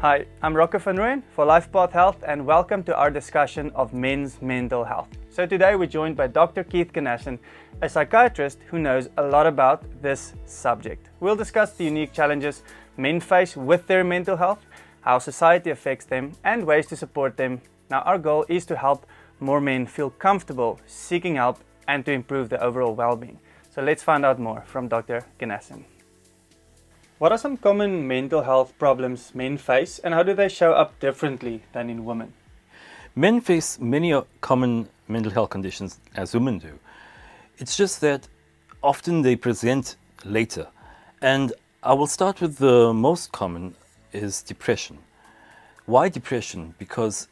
Hi, I'm Rocco van Rooyen for LifePath Health and welcome to our discussion of men's mental health. So today we're joined by Dr. Keith Ganasen, a psychiatrist who knows a lot about this subject. We'll discuss the unique challenges men face with their mental health, how society affects them, and ways to support them. Now our goal is to help more men feel comfortable seeking help and to improve their overall well-being. So let's find out more from Dr. Ganasen. What are some common mental health problems men face and how do they show up differently than in women? Men face many common mental health conditions as women do. It's just that often they present later. And I will start with the most common is depression. Why depression? Because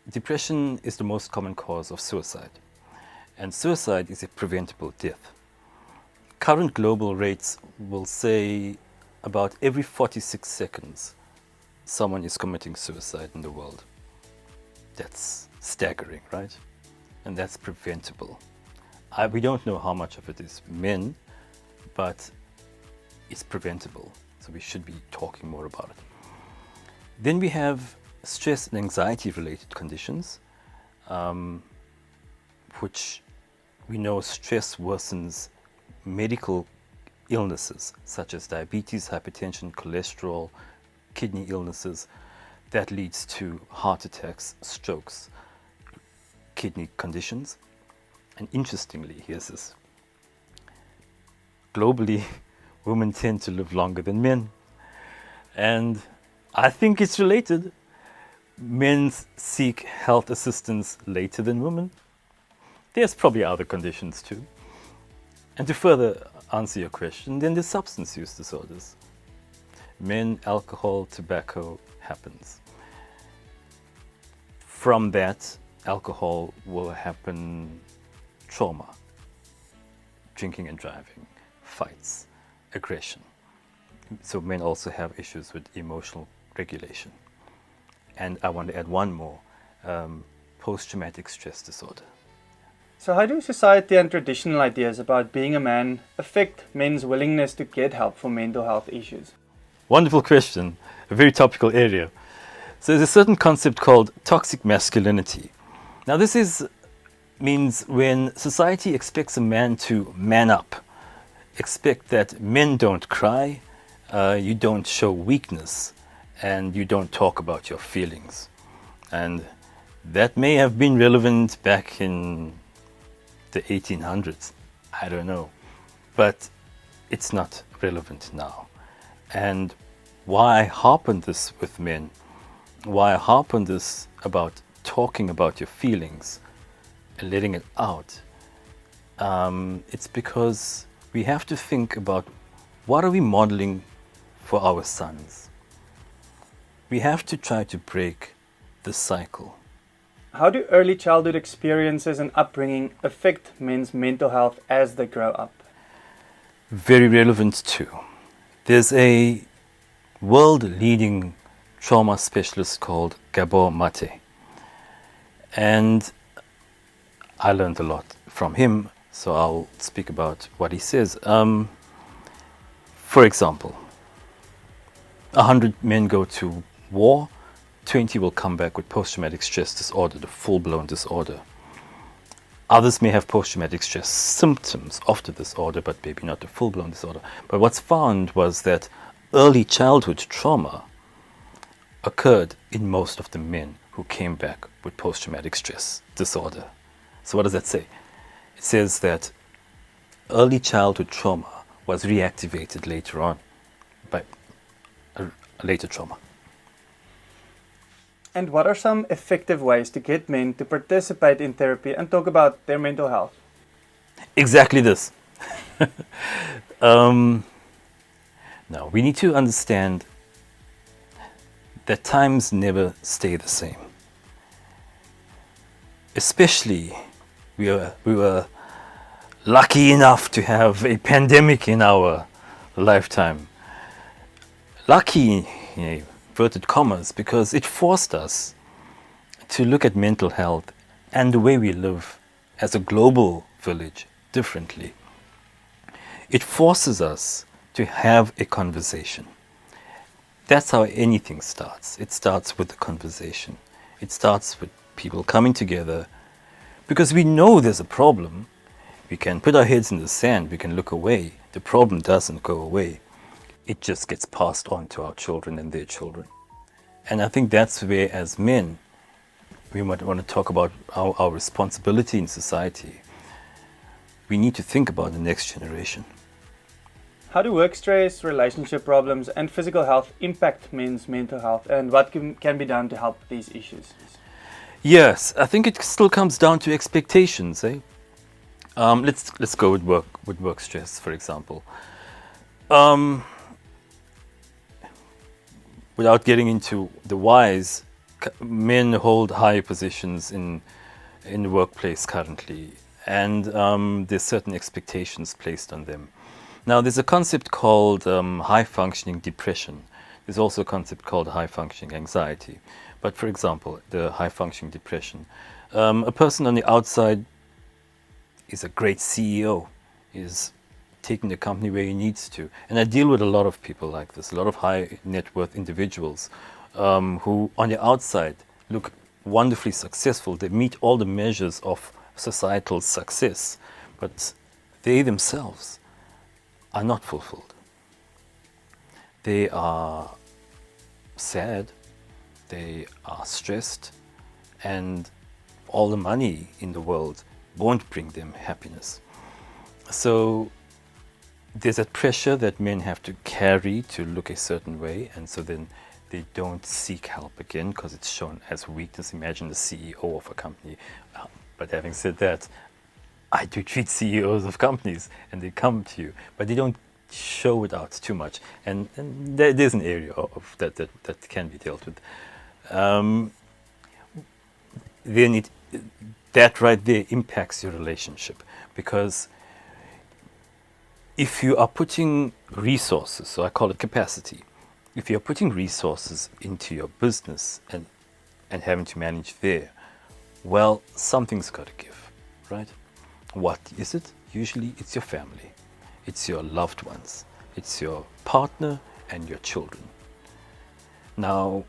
depression is the most common cause of suicide. And suicide is a preventable death. Current global rates will say about every 46 seconds, someone is committing suicide in the world. That's staggering, right? And that's preventable. We don't know how much of it is men, but it's preventable. So we should be talking more about it. Then we have stress and anxiety related conditions, which we know stress worsens medical illnesses such as diabetes, hypertension, cholesterol, kidney illnesses. That leads to heart attacks, strokes, kidney conditions. And interestingly, here's this. Globally, women tend to live longer than men. And I think it's related. Men seek health assistance later than women. There's probably other conditions too. And to further answer your question, then the substance use disorders. Men, alcohol, tobacco happens. From that, alcohol will happen trauma, drinking and driving, fights, aggression. So men also have issues with emotional regulation. And I want to add one more, post-traumatic stress disorder. So how do society and traditional ideas about being a man affect men's willingness to get help for mental health issues? Wonderful question, a very topical area. So there's a certain concept called toxic masculinity. Now this means when society expects a man to man up, expect that men don't cry, you don't show weakness, and you don't talk about your feelings. And that may have been relevant back in the 1800s, I don't know, but it's not relevant now. And why I harp on this with men, why I harp on this about talking about your feelings and letting it out, it's because we have to think about what are we modeling for our sons. We have to try to break the cycle. How do early childhood experiences and upbringing affect men's mental health as they grow up? Very relevant too. There's a world-leading trauma specialist called Gabor Mate. And I learned a lot from him, so I'll speak about what he says. For example, 100 men go to war, 20 will come back with post-traumatic stress disorder, the full-blown disorder. Others may have post-traumatic stress symptoms of the disorder, but maybe not the full-blown disorder. But what's found was that early childhood trauma occurred in most of the men who came back with post-traumatic stress disorder. So what does that say? It says that early childhood trauma was reactivated later on by a later trauma. And what are some effective ways to get men to participate in therapy and talk about their mental health? Exactly this. Now, we need to understand that times never stay the same. Especially, we were lucky enough to have a pandemic in our lifetime. Lucky, inverted commas, because it forced us to look at mental health and the way we live as a global village differently. It forces us to have a conversation. that's how anything starts. It starts with the conversation. It starts with people coming together because we know there's a problem. We can put our heads in the sand, we can look away. The problem doesn't go away. It just gets passed on to our children and their children. And I think that's where, as men, we might want to talk about our responsibility in society. We need to think about the next generation. How do work stress, relationship problems, and physical health impact men's mental health, and what can be done to help these issues? Yes, I think it still comes down to expectations. Let's go with work stress, for example. Without getting into the whys, men hold high positions in the workplace currently, and there's certain expectations placed on them. Now, there's a concept called high-functioning depression. There's also a concept called high-functioning anxiety. But for example, the high-functioning depression, a person on the outside is a great CEO, is taking the company where he needs to. And I deal with a lot of people like this, a lot of high net worth individuals who on the outside look wonderfully successful. They meet all the measures of societal success, but they themselves are not fulfilled. They are sad, they are stressed, and all the money in the world won't bring them happiness. So there's that pressure that men have to carry to look a certain way, and so then they don't seek help again because it's shown as weakness. Imagine the CEO of a company. But having said that, I do treat CEOs of companies and they come to you, but they don't show it out too much. And there's an area of that can be dealt with. Then that right there impacts your relationship, because if you are putting resources, so I call it capacity, if you're putting resources into your business and having to manage there, well, something's got to give, right? What is it? Usually it's your family, it's your loved ones, it's your partner and your children. Now,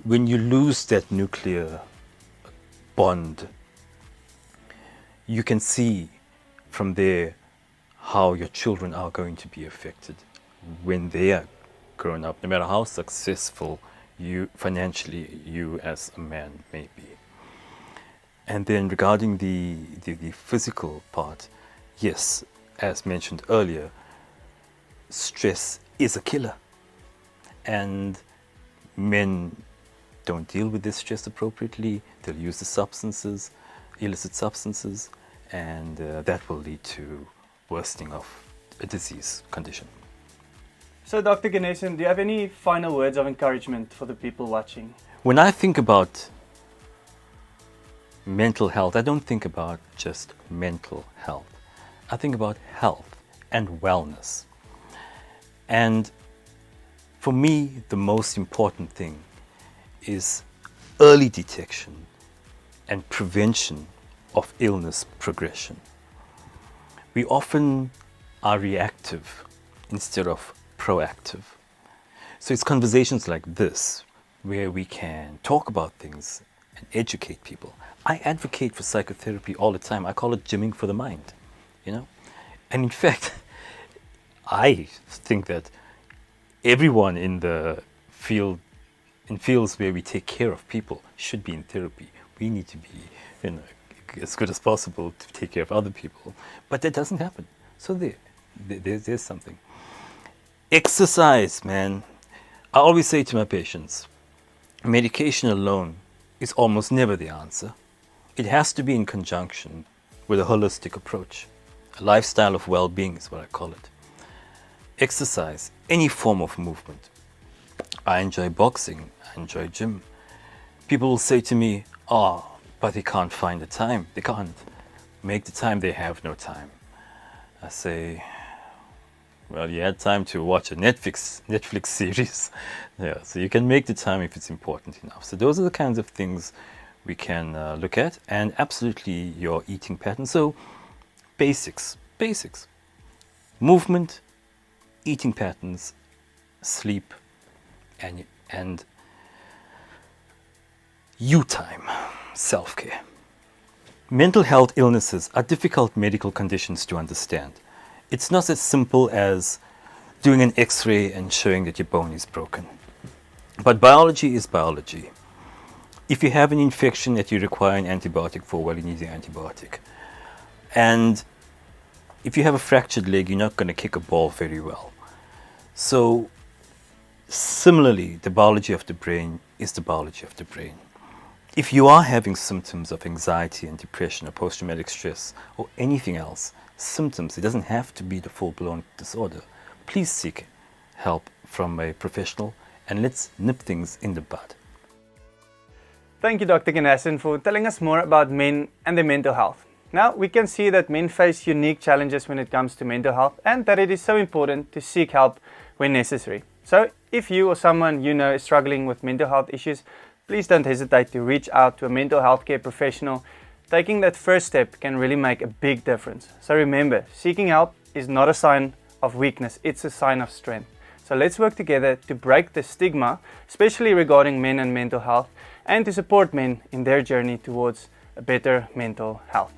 when you lose that nuclear bond, you can see from there how your children are going to be affected when they are grown up, no matter how successful financially you as a man may be. And then regarding the physical part, yes, as mentioned earlier, stress is a killer. And men don't deal with this stress appropriately. They'll use the substances, illicit substances, and that will lead to worsening of a disease condition. So Dr. Ganasen, do you have any final words of encouragement for the people watching? When I think about mental health, I don't think about just mental health. I think about health and wellness. And for me, the most important thing is early detection and prevention of illness progression. We often are reactive instead of proactive. So it's conversations like this where we can talk about things and educate people. I advocate for psychotherapy all the time. I call it gymming for the mind, And in fact, I think that everyone in the field, in fields where we take care of people, should be in therapy. We need to be, as good as possible to take care of other people. But that doesn't happen. So there's something. Exercise, man. I always say to my patients, medication alone is almost never the answer. It has to be in conjunction with a holistic approach. A lifestyle of well-being is what I call it. Exercise, any form of movement. I enjoy boxing, I enjoy gym. People will say to me, but they can't find the time. They can't make the time, they have no time. I say, well, you had time to watch a Netflix series. Yeah, so you can make the time if it's important enough. So those are the kinds of things we can look at, and absolutely your eating pattern. So basics, movement, eating patterns, sleep, and you time, self-care. Mental health illnesses are difficult medical conditions to understand. It's not as simple as doing an X-ray and showing that your bone is broken. But biology is biology. If you have an infection that you require an antibiotic for, well, you need the antibiotic. And if you have a fractured leg, you're not going to kick a ball very well. So, similarly, the biology of the brain is the biology of the brain. If you are having symptoms of anxiety and depression or post-traumatic stress or anything else, symptoms, it doesn't have to be the full-blown disorder, please seek help from a professional and let's nip things in the bud. Thank you, Dr. Ganasen, for telling us more about men and their mental health. Now, we can see that men face unique challenges when it comes to mental health and that it is so important to seek help when necessary. So, if you or someone you know is struggling with mental health issues, please don't hesitate to reach out to a mental health care professional. Taking that first step can really make a big difference. So remember, seeking help is not a sign of weakness, it's a sign of strength. So let's work together to break the stigma, especially regarding men and mental health, and to support men in their journey towards a better mental health.